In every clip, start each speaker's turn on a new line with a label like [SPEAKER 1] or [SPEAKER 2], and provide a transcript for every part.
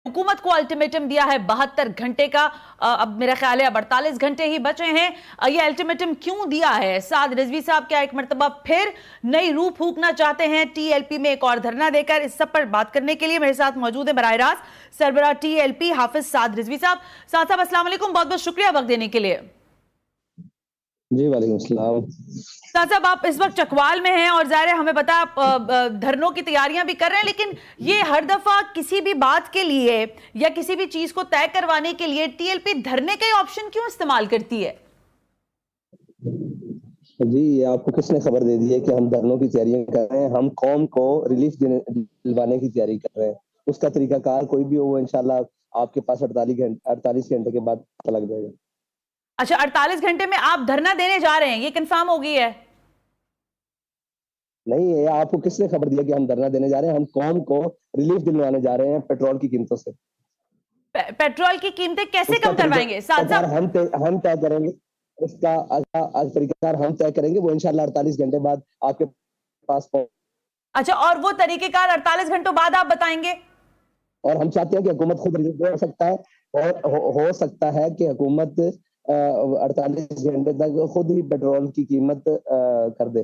[SPEAKER 1] حکومت کو الٹیمیٹم دیا ہے 72 گھنٹے کا، اب میرا خیال ہے اب 48 گھنٹے ہی بچے ہیں. یہ الٹیمیٹم کیوں دیا ہے؟ سعد رضوی صاحب کیا ایک مرتبہ پھر نئی روح پھونکنا چاہتے ہیں ٹی ایل پی میں ایک اور دھرنا دے کر؟ اس سب پر بات کرنے کے لیے میرے ساتھ موجود ہے براہ راست سربراہ ٹی ایل پی حافظ سعد رضوی صاحب. سعد صاحب السلام علیکم، بہت بہت شکریہ وقت دینے کے لیے.
[SPEAKER 2] جی وعلیکم السلام.
[SPEAKER 1] سعد صاحب آپ اس وقت چکوال میں ہیں اور ظاہر ہے ہمیں پتا آپ دھرنوں کی تیاریاں بھی کر رہے ہیں، لیکن یہ ہر دفعہ کسی بھی بات کے لیے یا کسی بھی چیز کو طے کروانے کے لیے ٹی ایل پی دھرنے کا آپشن کیوں استعمال کرتی ہے؟
[SPEAKER 2] جی یہ آپ کو کس نے خبر دے دی ہے کہ ہم دھرنوں کی تیاریاں کر رہے ہیں؟ ہم قوم کو ریلیف دلوانے کی تیاری کر رہے ہیں. اس کا طریقہ کار کوئی بھی ہو وہ انشاءاللہ آپ کے پاس 48 گھنٹے کے بعد پتہ لگ جائے گا.
[SPEAKER 1] اچھا 48 گھنٹے میں آپ دھرنا دینے جا رہے ہیں، یہ کنفرم ہو گئی ہے؟
[SPEAKER 2] نہیں، یہ آپ کو کس نے خبر دیا کہ ہم دھرنا دینے جا رہے ہیں؟ ہم قوم کو ریلیف دلوانے جا رہے ہیں پیٹرول کی قیمتوں سے.
[SPEAKER 1] پیٹرول کی قیمتیں کیسے کم کروائیں گے سعد صاحب؟
[SPEAKER 2] ہم طے کریں گے، اس کا طریقہ کار ہم طے کریں گے، وہ انشاءاللہ 48 گھنٹے بعد آپ کے پاس.
[SPEAKER 1] اچھا، اور وہ طریقہ کار 48 گھنٹوں بعد آپ بتائیں گے؟
[SPEAKER 2] اور ہم چاہتے ہیں کہ حکومت خود ریلیف دے سکتا ہے، اور ہو سکتا ہے کہ حکومت 48 گھنٹے تک خود ہی پیٹرول کی قیمت کر دے.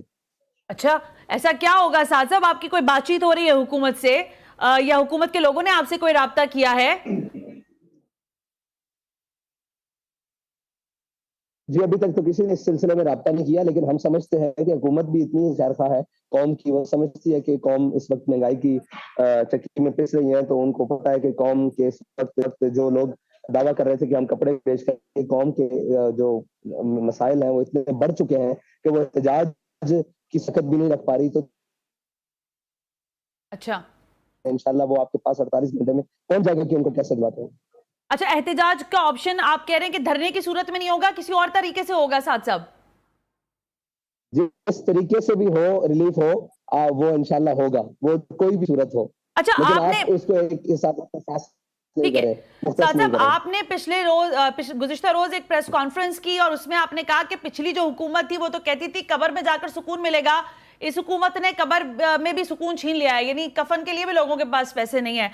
[SPEAKER 1] اچھا، ایسا کیا ہوگا سعد صاحب؟ آپ کی کوئی بات چیت ہو رہی ہے حکومت سے یا حکومت کے لوگوں نے آپ سے کوئی رابطہ کیا ہے؟
[SPEAKER 2] جی ابھی تک تو کسی نے اس سلسلے میں رابطہ نہیں کیا، لیکن ہم سمجھتے ہیں کہ حکومت بھی اتنی خیرخواہ ہے قوم کی، وہ سمجھتی ہے کہ قوم اس وقت مہنگائی کی چکی میں پس رہی ہیں، تو ان کو پتہ ہے کہ قوم کے اس وقت جو لوگ دعویٰ کر رہے تھے کہ ہم کپڑے بیچ کر قوم کے جو مسائل ہیں وہ اتنے بڑھ چکے ہیں کہ وہ احتجاج کی سکت بھی نہیں رکھ پا رہی. تو
[SPEAKER 1] اچھا
[SPEAKER 2] انشاءاللہ وہ آپ کے پاس 48 گھنٹے میں پہنچ جائے گا کہ ان کو کیسے دلواتے ہیں.
[SPEAKER 1] اچھا، احتجاج کا آپشن آپ کہہ رہے ہیں کہ دھرنے کی صورت میں نہیں ہوگا، کسی اور طریقے سے ہوگا سعد صاحب؟
[SPEAKER 2] جس طریقے سے بھی ہو ریلیف ہو وہ انشاءاللہ ہوگا، وہ کوئی بھی صورت ہو.
[SPEAKER 1] اچھا
[SPEAKER 2] لیکن
[SPEAKER 1] آپ نے
[SPEAKER 2] آپ اس کو ایک حساب نہیں
[SPEAKER 1] ٹھیک ہے
[SPEAKER 2] کریں،
[SPEAKER 1] سعد
[SPEAKER 2] مختص نہیں
[SPEAKER 1] صاحب،
[SPEAKER 2] کریں.
[SPEAKER 1] آپ نے گزشتہ روز ایک پریس کانفرنس کی اور اس میں آپ نے کہا کہ پچھلی جو حکومت تھی وہ تو کہتی تھی قبر میں جا کر سکون ملے گا، اس حکومت نے قبر میں بھی سکون چھین لیا ہے، یعنی کفن کے لیے بھی لوگوں کے پاس پیسے نہیں ہیں.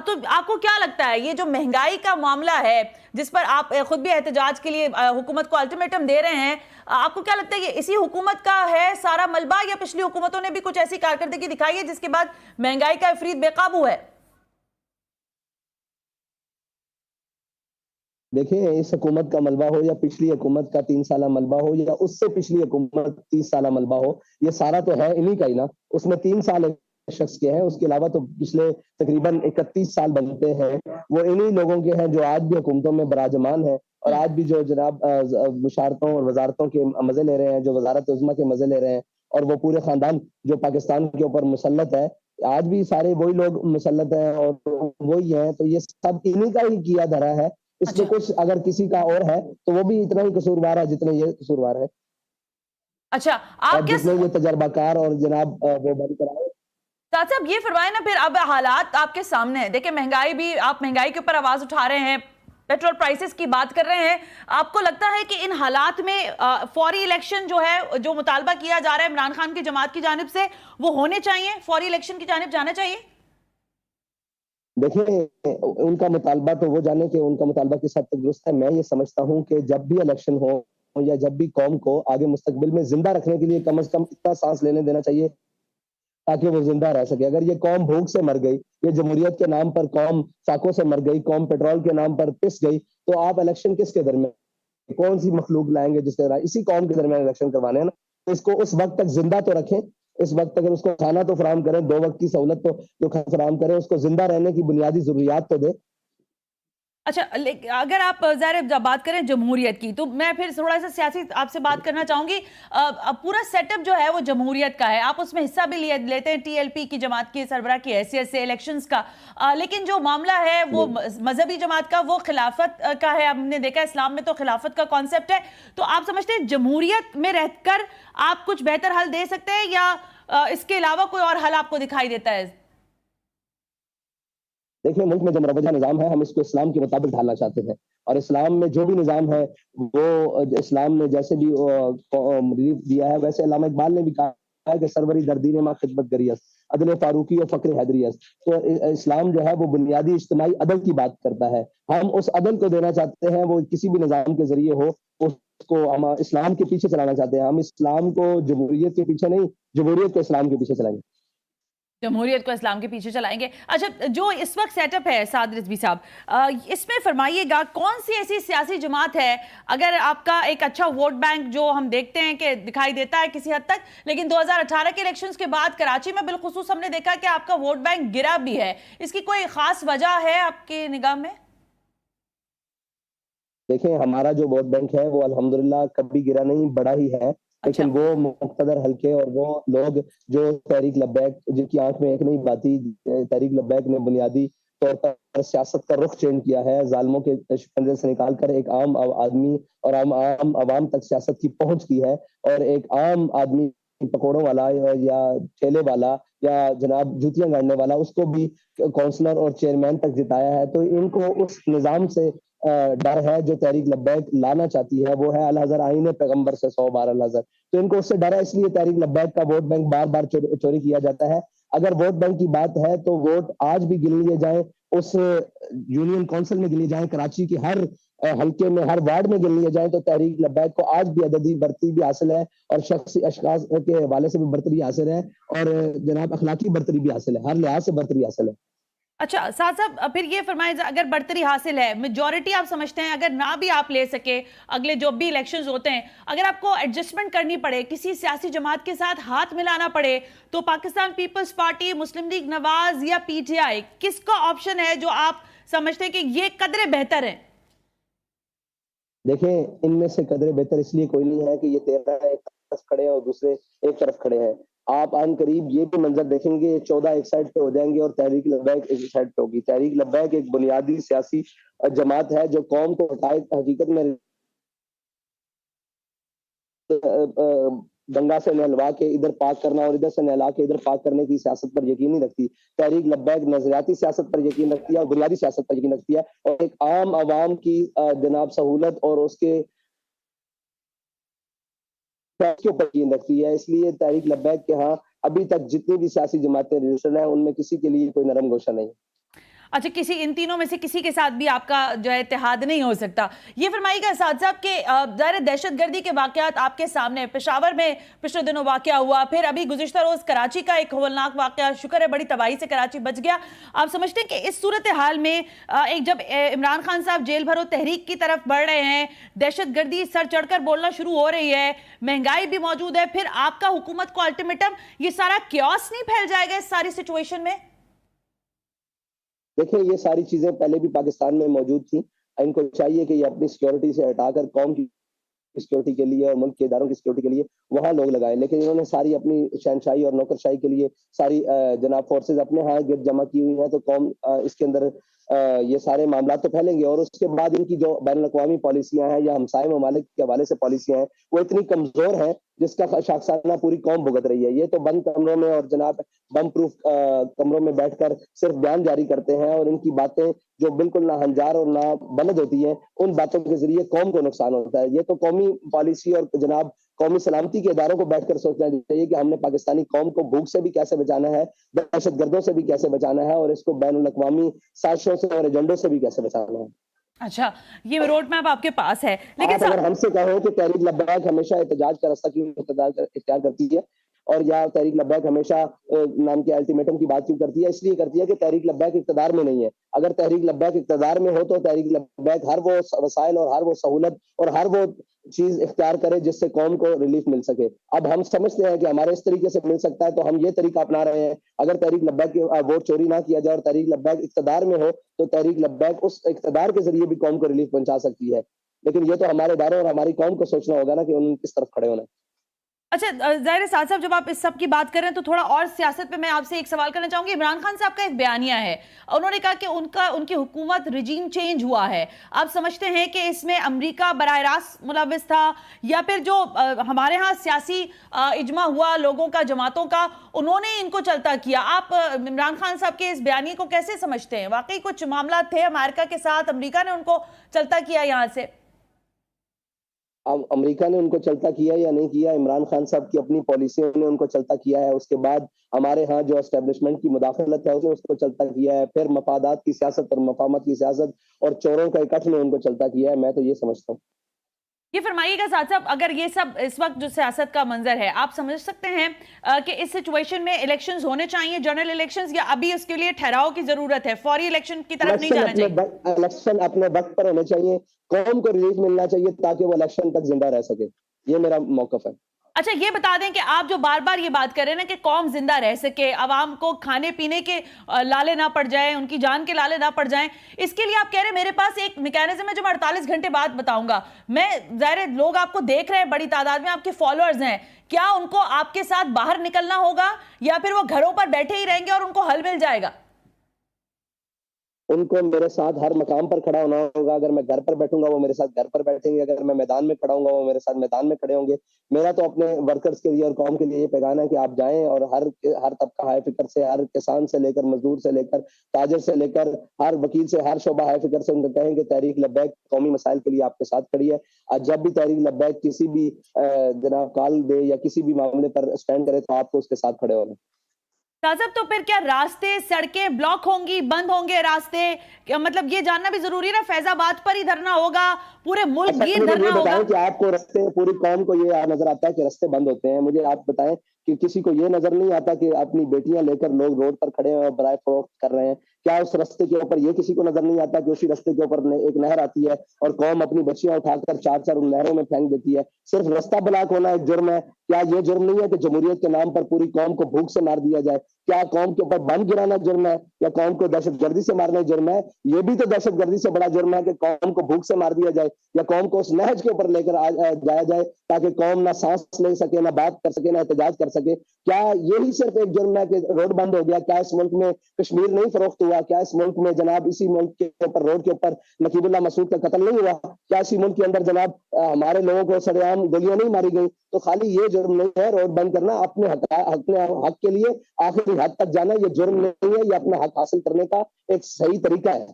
[SPEAKER 1] تو آپ کو کیا لگتا ہے یہ جو مہنگائی کا معاملہ ہے جس پر آپ خود بھی احتجاج کے لیے حکومت کو الٹیمیٹم دے رہے ہیں، آپ کو کیا لگتا ہے یہ اسی حکومت کا ہے سارا ملبہ، یا پچھلی حکومتوں نے بھی کچھ ایسی کارکردگی دکھائی ہے جس کے بعد مہنگائی کا افریت بے قابو ہے؟
[SPEAKER 2] دیکھیں اس حکومت کا ملبہ ہو یا پچھلی حکومت کا 3 سالہ ملبہ ہو یا اس سے پچھلی حکومت 30 سالہ ملبہ ہو، یہ سارا تو ہے انہی کا ہی نا. اس میں 3 سال شخص کے ہیں، اس کے علاوہ تو پچھلے تقریباً 31 سال بنتے ہیں وہ انہی لوگوں کے ہیں جو آج بھی حکومتوں میں براجمان ہیں، اور آج بھی جو جناب مشارتوں اور وزارتوں کے مزے لے رہے ہیں، جو وزارت عظمیٰ کے مزے لے رہے ہیں، اور وہ پورے خاندان جو پاکستان کے اوپر مسلط ہے، آج بھی سارے وہی لوگ مسلط ہیں اور وہی ہیں. تو یہ سب انہی کا ہی کیا دھرا ہے. اس میں کچھ اگر کسی کا اور ہے تو وہ بھی اتنا ہی قصوروار ہے جتنے یہ قصوروار ہے.
[SPEAKER 1] اچھا
[SPEAKER 2] اور
[SPEAKER 1] آپ
[SPEAKER 2] جتنے یہ تجربہ کار اور جناب وہ بن کر آئے.
[SPEAKER 1] سعد صاحب یہ فرمائیں نا، پھر اب حالات آپ کے سامنے ہیں، دیکھیں مہنگائی بھی، آپ مہنگائی کے اوپر آواز اٹھا رہے ہیں، پیٹرول پرائسز کی بات کر رہے ہیں، آپ کو لگتا ہے کہ ان حالات میں فوری الیکشن جو ہے، جو مطالبہ کیا جا رہا ہے عمران خان کی جماعت کی جانب سے، وہ ہونے چاہیے، فوری الیکشن کی جانب جانا چاہیے؟
[SPEAKER 2] دیکھیں ان کا مطالبہ تو وہ جانے کہ ان کا مطالبہ کس حد تک درست ہے. میں یہ سمجھتا ہوں کہ جب بھی الیکشن ہو یا جب بھی قوم کو آگے مستقبل میں زندہ رکھنے کے لیے کم از کم اتنا سانس لینے دینا چاہیے تاکہ وہ زندہ رہ سکے. اگر یہ قوم بھوک سے مر گئی، یہ جمہوریت کے نام پر قوم فاقوں سے مر گئی، قوم پیٹرول کے نام پر پس گئی، تو آپ الیکشن کس کے درمیان، کون سی مخلوق لائیں گے جس کے اسی قوم کے درمیان الیکشن کروانے ہیں نا. تو اس کو اس وقت تک زندہ تو رکھیں، اس وقت اگر اس کو کھانا تو فراہم کریں، 2 وقت کی سہولت تو فراہم کریں، اس کو زندہ رہنے کی بنیادی ضروریات تو دیں.
[SPEAKER 1] اچھا اگر آپ ظاہر بات کریں جمہوریت کی، تو میں پھر تھوڑا سا سیاسی آپ سے بات کرنا چاہوں گی. پورا سیٹ اپ جو ہے وہ جمہوریت کا ہے، آپ اس میں حصہ بھی لیتے ہیں ٹی ایل پی کی جماعت کی سربراہ کی حیثیت سے الیکشنز کا، لیکن جو معاملہ ہے وہ مذہبی جماعت کا، وہ خلافت کا ہے. ہم نے دیکھا اسلام میں تو خلافت کا کانسیپٹ ہے. تو آپ سمجھتے ہیں جمہوریت میں رہ کر آپ کچھ بہتر حل دے سکتے ہیں، یا اس کے علاوہ کوئی اور حل آپ کو دکھائی دیتا ہے؟
[SPEAKER 2] دیکھیں ملک میں جو مروجہ نظام ہے ہم اس کو اسلام کے مطابق ڈھالنا چاہتے ہیں، اور اسلام میں جو بھی نظام ہے وہ اسلام نے جیسے بھی ریلیف دیا ہے، ویسے علامہ اقبال نے بھی کہا ہے کہ سروری در دین ما خدمت گریست. عدل فاروقی اور فخر حیدری است. تو اسلام جو ہے وہ بنیادی اجتماعی عدل کی بات کرتا ہے. ہم اس عدل کو دینا چاہتے ہیں, وہ کسی بھی نظام کے ذریعے ہو, اس کو ہم اسلام کے پیچھے چلانا چاہتے ہیں. ہم اسلام کو جمہوریت کے پیچھے نہیں, جمہوریت کو اسلام کے پیچھے چلائیں گے.
[SPEAKER 1] جمہوریت کو اسلام کے پیچھے چلائیں گے. اچھا, جو اس وقت سیٹ اپ ہے سعد رضوی صاحب, اس میں فرمائیے گا کون سی ایسی سیاسی جماعت ہے, اگر آپ کا ایک اچھا ووٹ بینک جو ہم دیکھتے ہیں کہ دکھائی دیتا ہے کسی حد تک, لیکن 2018 کے الیکشنز کے بعد کراچی میں بالخصوص ہم نے دیکھا کہ آپ کا ووٹ بینک گرا بھی ہے, اس کی کوئی خاص وجہ ہے آپ کی نگاہ میں؟
[SPEAKER 2] دیکھیں, ہمارا جو ووٹ بینک ہے وہ الحمدللہ کبھی گرا نہیں, بڑا ہی ہے.
[SPEAKER 1] اچھا,
[SPEAKER 2] لیکن وہ مقتدر حلقے اور وہ لوگ جو تحریک لبیک, جن کی آنکھ میں ایک نہیں باتی, تحریک لبیک نے بنیادی طور پر سیاست کا رخ چینج کیا ہے, ظالموں کے شکنجے سے نکال کر ایک عام آدمی اور عام عوام تک سیاست کی پہنچ کی ہے, اور ایک عام آدمی پکوڑوں والا یا ٹھیلے والا یا جناب جوتیاں گاڑنے والا, اس کو بھی کونسلر اور چیئرمین تک جتایا ہے. تو ان کو اس نظام سے ڈر ہے جو تحریک لبیک لانا چاہتی ہے, وہ ہے الحضر آئین پیغمبر سے 100 بار الحضر. تو ان کو اس سے ڈر ہے, اس لیے تحریک لبیک کا ووٹ بینک بار بار چوری کیا جاتا ہے. اگر ووٹ بینک کی بات ہے تو ووٹ آج بھی گن لیے جائیں, اس یونین کونسل میں گن لیے جائیں, کراچی کی ہر حلقے میں, ہر وارڈ میں گن لیے جائیں, تو تحریک لبیک کو آج بھی عددی برتری بھی حاصل ہے, اور شخصی اشخاص کے حوالے سے بھی برتری حاصل ہے, اور جناب اخلاقی برتری بھی حاصل ہے, ہر لحاظ سے برتری حاصل ہے.
[SPEAKER 1] اچھا سعد صاحب, پھر یہ فرمائیں, اگر برتری حاصل ہے, میجورٹی آپ سمجھتے ہیں اگر نہ بھی آپ لے سکے اگلے جو بھی الیکشنز ہوتے ہیں, اگر آپ کو ایڈجسٹمنٹ کرنی پڑے, کسی سیاسی جماعت کے ساتھ ہاتھ ملانا پڑے, تو پاکستان پیپلز پارٹی, مسلم لیگ نواز یا پی ٹی آئی, کس کا آپشن ہے جو آپ سمجھتے ہیں کہ یہ قدرے بہتر ہے؟
[SPEAKER 2] دیکھیں, ان میں سے قدرے بہتر اس لیے کوئی نہیں ہے کہ یہ 13 ایک طرف کھڑے ہیں اور دوسرے ایک طرف کھڑے ہیں. آپ عن قریب یہ بھی منظر دیکھیں گے, 14 ایک سائڈ پہ ہو جائیں گے اور تحریک لبیک ایک سائڈ پہ ہوگی. تحریک لبیک ایک بنیادی سیاسی جماعت ہے جو قوم کو حقیقت میں گنگا سے نہلوا کے ادھر پاک کرنا اور ادھر سے نہلا کے ادھر پاک کرنے کی سیاست پر یقین نہیں رکھتی. تحریک لبیک نظریاتی سیاست پر یقین رکھتی ہے اور بنیادی سیاست پر یقین رکھتی ہے, اور ایک عام عوام کی جناب سہولت اور اس کے اوپر یقین رکھتی ہے. اس لیے تحریک لبیک کے ہاں ابھی تک جتنی بھی سیاسی جماعتیں رجسٹرڈ ہیں, ان میں کسی کے لیے کوئی نرم گوشہ نہیں.
[SPEAKER 1] اچھا, ان تینوں میں سے کسی کے ساتھ بھی آپ کا جو ہے اتحاد نہیں ہو سکتا. یہ فرمائیے گا سعد صاحب کہ ظاہر دہشت گردی کے واقعات آپ کے سامنے, پشاور میں پچھلے دنوں واقعہ ہوا, پھر ابھی گزشتہ روز کراچی کا ایک ہولناک واقعہ, شکر ہے بڑی تباہی سے کراچی بچ گیا. آپ سمجھتے ہیں کہ اس صورتحال میں ایک جب عمران خان صاحب جیل بھرو تحریک کی طرف بڑھ رہے ہیں, دہشت گردی سر چڑھ کر بولنا شروع ہو رہی ہے, مہنگائی بھی موجود ہے, پھر آپ کا حکومت کو الٹیمیٹم, یہ سارا کیوس نہیں پھیل جائے گا اس ساری سچویشن میں؟
[SPEAKER 2] دیکھیں, یہ ساری چیزیں پہلے بھی پاکستان میں موجود تھیں. ان کو چاہیے کہ یہ اپنی سیکیورٹی سے ہٹا کر قوم کی سیکیورٹی کے لیے اور ملک کے اداروں کی سیکیورٹی کے لیے وہاں لوگ لگائے, لیکن انہوں نے ساری اپنی شہنشاہی اور نوکرشاہی کے لیے ساری جناب فورسز اپنے ہاں گرد جمع کی ہوئی ہیں. تو قوم اس کے اندر یہ سارے معاملات تو پھیلیں گے, اور اس کے بعد ان کی جو بین الاقوامی پالیسیاں ہیں یا ہمسائے ممالک کے حوالے سے پالیسیاں ہیں, وہ اتنی کمزور ہیں جس کا شاخسانہ پوری قوم بھگت رہی ہے. یہ تو بند کمروں میں اور جناب بم پروف کمروں میں بیٹھ کر صرف بیان جاری کرتے ہیں, اور ان کی باتیں جو بالکل نہ ہنجار اور نہ بلد ہوتی ہیں, ان باتوں کے ذریعے قوم کو نقصان ہوتا ہے. یہ تو قومی پالیسی اور جناب قومی سلامتی کے اداروں کو بیٹھ کر سوچنا چاہیے کہ ہم نے پاکستانی قوم کو بھوک سے بھی کیسے بچانا ہے, دہشت گردوں سے بھی کیسے بچانا ہے, اور اس کو بین الاقوامی سازشوں سے اور ایجنڈوں سے بھی کیسے بچانا ہے.
[SPEAKER 1] اچھا, یہ روڈ میپ آپ کے پاس ہے, لیکن
[SPEAKER 2] آپ اگر ہم سے کہو کہ تحریک لبیک ہمیشہ احتجاج کا راستہ کیوں اختیار کرتی ہے, اور یا تحریک لبیک ہمیشہ نام کے الٹیمیٹم کی بات کیوں کرتی ہے, اس لیے کرتی ہے کہ تحریک لبیک اقتدار میں نہیں ہے. اگر تحریک لبیک اقتدار میں ہو تو تحریک لبیک ہر وہ وسائل اور ہر وہ سہولت اور ہر وہ چیز اختیار کرے جس سے قوم کو ریلیف مل سکے. اب ہم سمجھتے ہیں کہ ہمارے اس طریقے سے مل سکتا ہے, تو ہم یہ طریقہ اپنا رہے ہیں. اگر تحریک لبیک کے ووٹ چوری نہ کیا جائے اور تحریک لبیک اقتدار میں ہو, تو تحریک لبیک اس اقتدار کے ذریعے بھی قوم کو ریلیف پہنچا سکتی ہے. لیکن یہ تو ہمارے اداروں اور ہماری قوم کو سوچنا ہوگا نا کہ ان کس طرف کھڑے ہونا ہے.
[SPEAKER 1] اچھا, ظاہر سعد صاحب جب آپ اس سب کی بات کر رہے ہیں تو تھوڑا اور سیاست پہ میں آپ سے ایک سوال کرنا چاہوں گی. عمران خان صاحب کا ایک بیانیہ ہے, انہوں نے کہا کہ ان کی حکومت رجیم چینج ہوا ہے. آپ سمجھتے ہیں کہ اس میں امریکہ براہ راست ملوث تھا, یا پھر جو ہمارے ہاں سیاسی اجماع ہوا لوگوں کا, جماعتوں کا, انہوں نے ان کو چلتا کیا؟ آپ عمران خان صاحب کے اس بیانیے کو کیسے سمجھتے ہیں؟ واقعی کچھ معاملات تھے امریکہ کے ساتھ, امریکہ نے ان کو چلتا کیا یہاں سے؟
[SPEAKER 2] امریکہ نے ان کو چلتا کیا یا نہیں کیا, عمران خان صاحب کی اپنی پالیسیوں نے ان کو چلتا کیا ہے, اس کے بعد ہمارے ہاں جو اسٹیبلشمنٹ کی مداخلت ہے اس کو چلتا کیا ہے, پھر مفادات کی سیاست اور مفاہمت کی سیاست اور چوروں کا اکٹھ نے ان کو چلتا کیا ہے. میں تو یہ سمجھتا ہوں.
[SPEAKER 1] یہ فرمائیے گا ساتھ صاحب, اگر یہ سب اس وقت جو سیاست کا منظر ہے, آپ سمجھ سکتے ہیں کہ اس سچویشن میں الیکشنز ہونے چاہیے, جنرل الیکشنز, یا ابھی اس کے لیے ٹھہراؤ کی ضرورت ہے, فوری الیکشن کی طرف نہیں جانا چاہیے؟
[SPEAKER 2] الیکشن اپنے وقت پر ہونے چاہیے, قوم کو ریلیف ملنا چاہیے تاکہ وہ الیکشن تک زندہ رہ سکے. یہ میرا موقف ہے.
[SPEAKER 1] اچھا یہ بتا دیں کہ آپ جو بار بار یہ بات کر رہے ہیں نا کہ قوم زندہ رہ سکے, عوام کو کھانے پینے کے لالے نہ پڑ جائیں, ان کی جان کے لالے نہ پڑ جائیں, اس کے لیے آپ کہہ رہے ہیں میرے پاس ایک میکینزم ہے جو میں 48 گھنٹے بعد بتاؤں گا. میں ظاہر ہے لوگ آپ کو دیکھ رہے ہیں, بڑی تعداد میں آپ کے فالوورز ہیں, کیا ان کو آپ کے ساتھ باہر نکلنا ہوگا یا پھر وہ گھروں پر بیٹھے ہی رہیں گے اور ان کو حل مل جائے گا؟
[SPEAKER 2] ان کو میرے ساتھ ہر مقام پر کھڑا ہونا ہوگا. اگر میں گھر پر بیٹھوں گا وہ میرے ساتھ گھر پر بیٹھیں گے, اگر میں میدان میں کھڑا ہوں گا وہ میرے ساتھ میدان میں کھڑے ہوں گے. میرا تو اپنے ورکرز کے لیے اور قوم کے لیے یہ پیغام ہے کہ آپ جائیں اور ہر طبقہ ہائے فکر سے, ہر کسان سے لے کر مزدور سے لے کر تاجر سے لے کر ہر وکیل سے, ہر شعبہ ہائے فکر سے ان کو کہیں کہ تحریک لبیک قومی مسائل کے لیے آپ کے ساتھ کھڑی ہے. جب بھی تحریک لبیک کسی بھی جناب کال دے یا کسی بھی معاملے پر اسٹینڈ کرے تو آپ کو اس کے ساتھ کھڑے ہونا.
[SPEAKER 1] صاحب تو پھر کیا راستے, سڑکیں بلاک ہوں گی, بند ہوں گے راستے؟ مطلب یہ جاننا بھی ضروری ہے نا, فیض آباد پر ہی دھرنا ہوگا, پورے ملک گیر دھرنا ہوگا؟
[SPEAKER 2] بتائیں کہ آپ کو رستے, پوری قوم کو یہ نظر آتا ہے کہ رستے بند ہوتے ہیں. مجھے آپ بتائیں کہ کسی کو یہ نظر نہیں آتا کہ اپنی بیٹیاں لے کر لوگ روڈ پر کھڑے ہیں اور برائے فروخت کر رہے ہیں؟ کیا اس رستے کے اوپر یہ کسی کو نظر نہیں آتا کہ اسی رستے کے اوپر ایک نہر آتی ہے اور قوم اپنی بچیاں اٹھا کر چار ان نہروں میں پھینک دیتی ہے؟ صرف رستہ بلاک ہونا ایک جرم ہے. کیا یہ جرم نہیں ہے کہ جمہوریت کے نام پر پوری قوم کو بھوک سے مار دیا جائے؟ کیا قوم کے اوپر بم گرانا جرم ہے یا قوم کو دہشت گردی سے مارنا جرم ہے؟ یہ بھی تو دہشت گردی سے بڑا جرم ہے کہ قوم کو بھوک سے مار دیا جائے یا قوم کو اس نہج کے اوپر لے کر جایا جائے تاکہ قوم نہ سانس لے سکے, نہ بات کر سکے, نہ احتجاج کر سکے. کیا یہی صرف ایک جرم ہے کہ روڈ بند ہو گیا؟ کیا اس ملک میں کشمیر نہیں فروخت ہوا؟ کیا اس ملک میں جناب اسی ملک کے اوپر روڈ کے اوپر نقیب اللہ مسعود کا قتل نہیں ہوا؟ کیا اسی ملک کے اندر جناب ہمارے لوگوں کو سرعام گولیاں نہیں ماری گئی؟ تو خالی یہ جرم نہیں ہے روڈ بند کرنا, اپنے حق کے لیے آخری حد تک جانا یہ جرم نہیں ہے, یہ اپنا حق حاصل کرنے کا ایک صحیح طریقہ ہے.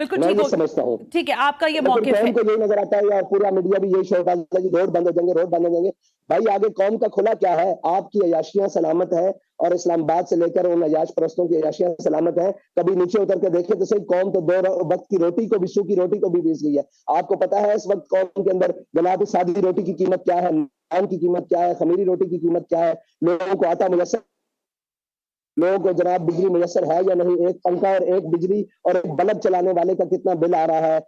[SPEAKER 1] بالکل
[SPEAKER 2] میں یہ سمجھتا ہوں.
[SPEAKER 1] ٹھیک ہے, آپ کا یہ موقف ہے.
[SPEAKER 2] قوم کو یہی نظر آتا ہے یا پورا میڈیا بھی یہی شو کرتا ہے کہ روڈ بند ہو جائیں گے, روڈ بند ہو جائیں گے. بھائی آگے قوم کا کھلا کیا ہے؟ آپ کی عیاشیاں سلامت ہے اور اسلام آباد سے لے کر ان عیاش پرستوں کی عیاشیاں سلامت ہیں. کبھی نیچے اتر کے دیکھیں تو صحیح, قوم تو 2 وقت کی روٹی کو بھی, سوکھی روٹی کو بھی بیچ گئی ہے. آپ کو پتا ہے اس وقت قوم کے اندر جناب سادی روٹی کی قیمت کیا ہے, نان کی قیمت کیا ہے, خمیری روٹی کی قیمت کیا ہے, لوگوں کو آٹا میسر, لوگوں کو جناب بجلی میسر ہے یا نہیں, ایک پنکھا اور ایک بجلی اور ایک بلب چلانے والے کا کتنا بل آ رہا ہے,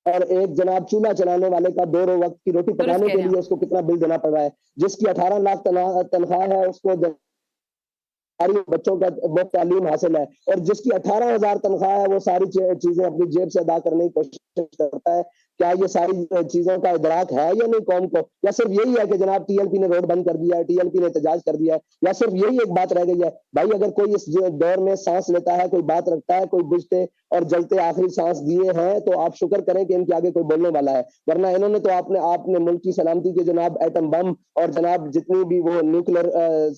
[SPEAKER 2] اور ایک جناب چولہا چلانے والے کا 2 وقت کی روٹی پکانے کے لیے اس کو کتنا بل دینا پڑ رہا ہے. جس کی 18 لاکھ تنخواہ ہے اس کو بچوں کا بہت تعلیم حاصل ہے, اور جس کی 18,000 تنخواہ ہے وہ ساری چیزیں اپنی جیب سے ادا کرنے کی کوشش کرتا ہے. کیا یہ ساری چیزوں کا ادراک ہے یا نہیں قوم کو؟ یا صرف یہی ہے کہ جناب ٹی ایل پی نے روڈ بند کر دیا ہے, ٹی ایل پی نے احتجاج کر دیا ہے, یا صرف یہی ایک بات رہ گئی ہے؟ بھائی اگر کوئی اس دور میں سانس لیتا ہے, کوئی بات رکھتا ہے, کوئی بجھتے اور جلتے آخری سانس دیے ہیں تو آپ شکر کریں کہ ان کے آگے کوئی بولنے والا ہے, ورنہ انہوں نے تو آپ نے ملک کی سلامتی کے جناب ایٹم بم اور جناب جتنی بھی وہ نیوکلر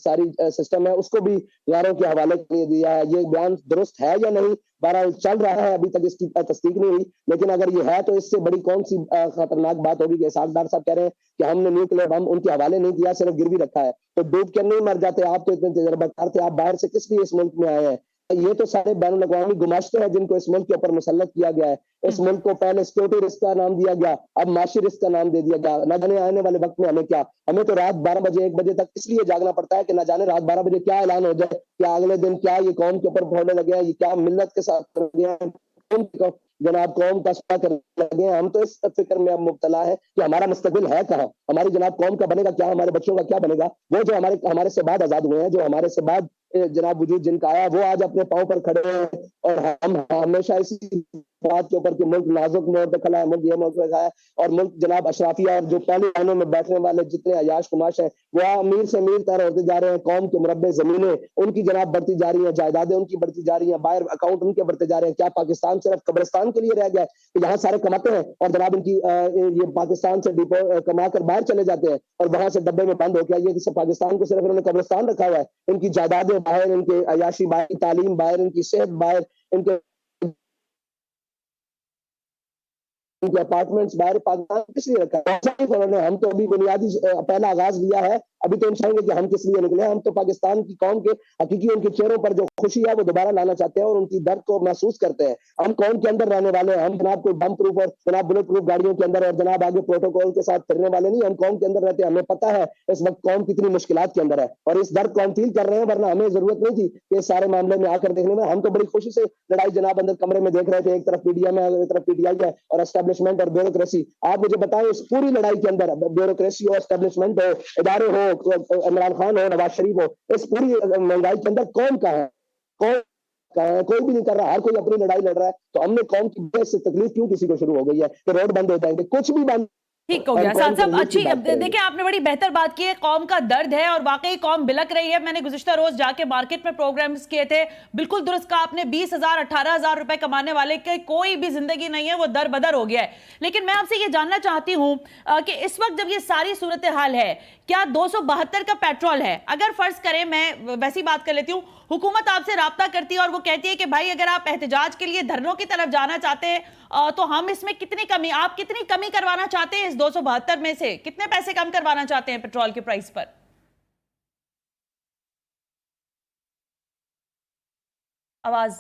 [SPEAKER 2] ساری سسٹم ہے اس کو بھی غیروں کے حوالے کے لیے دیا ہے. یہ بیان درست ہے یا نہیں؟ بہرحال چل رہا ہے, ابھی تک اس کی تصدیق نہیں ہوئی, لیکن اگر یہ ہے تو اس سے بڑی کون سی خطرناک بات ہوگی کہ اسحاق ڈار صاحب کہہ رہے ہیں کہ ہم نے نیوکلیر بم ان کے حوالے نہیں کیا, صرف گروی رکھا ہے. تو ڈوب کے نہیں مر جاتے؟ آپ تو اتنے تجربہ کار تھے, آپ باہر سے کس لیے اس ملک میں آئے ہیں؟ یہ تو سارے بین الاقوامی گماشتے ہیں جن کو اس ملک کے اوپر مسلط کیا گیا ہے. اس ملک کو پہلے سیکورٹی رسک کا نام دیا گیا, اب معاشی رسک کا نام دے دیا گیا. نہ جانے آنے والے وقت میں ہمیں کیا, ہمیں تو رات 12 بجے 1 بجے تک اس لیے جاگنا پڑتا ہے کہ نہ جانے رات 12 بجے کیا اعلان ہو جائے, کیا اگلے دن کیا یہ قوم کے اوپر پھولنے لگے ہیں, یہ کیا ملت کے ساتھ لگے ہیں, جناب قوم کا سفا کرنے لگے ہیں. ہم تو اس فکر میں اب مبتلا ہے کہ ہمارا مستقبل ہے کہاں, ہماری جناب قوم کا بنے گا کیا, ہمارے بچوں کا کیا بنے گا. وہ جو ہمارے سے بعد آزاد ہوئے ہیں, جو ہمارے سے بعد جناب وجود جن کا آیا, وہ آج اپنے پاؤں پر کھڑے ہیں, اور ہم ہمیشہ اسی بات کے اوپر کہ ملک نازک موڑ پہ کھڑا ہے, ملک یہ موقع ہے, اور ملک جناب اشرافیہ اور جو پہلے لائنوں میں بیٹھنے والے جتنے عیاش کماش ہیں وہ امیر سے امیر تر ہوتے جا رہے ہیں. قوم کے مربع زمینیں ان کی جناب بڑھتی جا رہی ہیں, جائیدادیں ان کی بڑھتی جا رہی ہیں, باہر اکاؤنٹ ان کے بڑھتے جا رہے ہیں. کیا پاکستان صرف قبرستان کے لیے رہ گیا ہے کہ یہاں سارے کماتے ہیں اور جناب ان کی یہ پاکستان سے کما کر باہر چلے جاتے ہیں اور وہاں سے ڈبے میں بند ہو گیا؟ یہ پاکستان کو صرف انہوں نے قبرستان رکھا ہوا ہے, ان کی جائیدادیں باہر, ان کے عیاشی باہر, تعلیم باہر, ان کی صحت باہر, ان کے کے اپارٹمنٹس باہر پاکستان کس لیے رکھا ہے؟ ہم تو ابھی بنیادی پہلا آغاز لیا ہے، ابھی تو ہم چاہیں گے کہ ہم کس لیے نکلے ہیں. ہم تو پاکستان کی قوم کے حقیقی ان کے چہروں پر جو خوشی ہے وہ دوبارہ لانا چاہتے ہیں اور ان کی درد کو محسوس کرتے ہیں. ہم قوم کے اندر رہنے والے ہیں، ہم جناب کوئی بم پروف اور جناب بلٹ پروف گاڑیوں کے اندر اور جناب آگے پروٹوکول کے ساتھ پھرنے والے نہیں. ہم قوم کے اندر رہتے ہیں، ہمیں پتہ ہے اس وقت قوم کتنی مشکلات کے اندر ہے اور اس درد کو ہم فیل کر رہے ہیں، ورنہ ہمیں ضرورت نہیں تھی کہ اس سارے معاملے میں آ کر دیکھنے میں. ہم تو بڑی خوشی سے لڑائی جناب اندر کمرے میں دیکھ رہے تھے، ایک طرف پی ڈی ایم ہے، ایک طرف پی ٹی آئی ہے اور اسٹیبلشمنٹ اور بیوروکریسی. آپ مجھے بتائیں اس پوری لڑائی کے اندر بیوروکریسی ہو، اسٹیبلشمنٹ ہو، ادارے ہو، عمران خان ہو، نواز شریف ہو، اس پوری مہنگائی کے اندر کون کا ہے؟ کون کا ہے؟ کوئی بھی نہیں کر رہا، ہر کوئی اپنی لڑائی لڑ رہا ہے. تو ہم نے قوم کی بحث سے تکلیف کیوں کسی کو شروع ہو گئی ہے کہ روڈ بند ہو جائیں گے؟ کچھ بھی بند.
[SPEAKER 1] ٹھیک ہو
[SPEAKER 2] ہم
[SPEAKER 1] گیا
[SPEAKER 2] قوم
[SPEAKER 1] سعد
[SPEAKER 2] کے
[SPEAKER 1] صاحب،
[SPEAKER 2] ریلیف کی
[SPEAKER 1] اچھی
[SPEAKER 2] بات کریں گے.
[SPEAKER 1] دیکھیں آپ نے بڑی بہتر بات کی ہے. قوم کا درد ہے اور واقعی قوم بلک رہی ہے. میں نے گزشتہ روز جا کے مارکیٹ میں پروگرامز کیے تھے، بالکل درست کہا آپ نے. 20,000 18,000 روپے کمانے والے کے کوئی بھی زندگی نہیں ہے، وہ در بدر ہو گیا ہے. لیکن میں آپ سے یہ جاننا چاہتی ہوں کہ اس وقت جب یہ ساری صورتحال ہے، کیا 272 کا پیٹرول ہے؟ اگر فرض کریں، میں ویسی بات کر لیتی ہوں، حکومت آپ سے رابطہ کرتی ہے اور وہ کہتی ہے کہ بھائی اگر آپ احتجاج کے لیے دھرنوں کی طرف جانا چاہتے ہیں تو ہم اس میں کتنی کمی، آپ کتنی کمی کروانا چاہتے ہیں؟ اس 272 میں سے کتنے پیسے کم کروانا چاہتے ہیں پیٹرول کے پرائس پر؟ آواز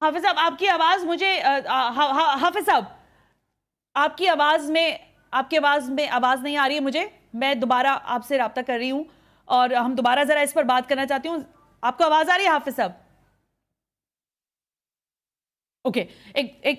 [SPEAKER 1] حافظ صاحب، آپ کی آواز مجھے حافظ صاحب، آپ کی آواز میں آواز نہیں آ رہی ہے مجھے. میں دوبارہ آپ سے رابطہ کر رہی ہوں اور ہم دوبارہ ذرا اس پر بات کرنا چاہتی ہوں. آپ کو آواز آ رہی ہے حافظ صاحب؟ اوکے. ایک